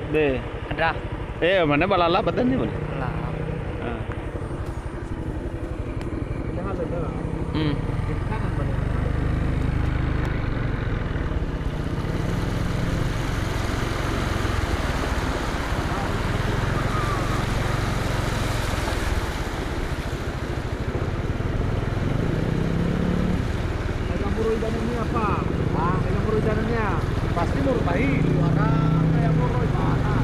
Deh. Ada. Mana balala badan ni mana? Lah. Ah. Hmm. Pasti murbahi, orang kayak murbahi mana?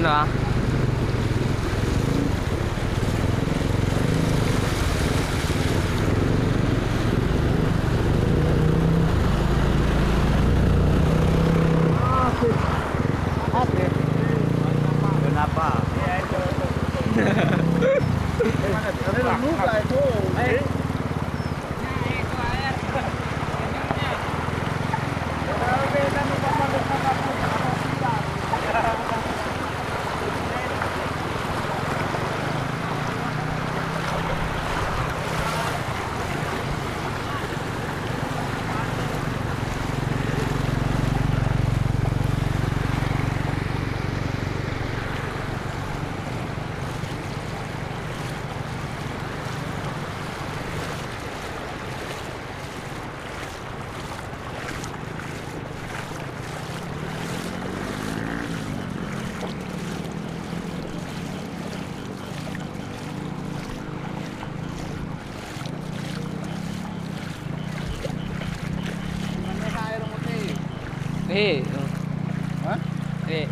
Lah. Kenapa? Eh. Hah? Eh.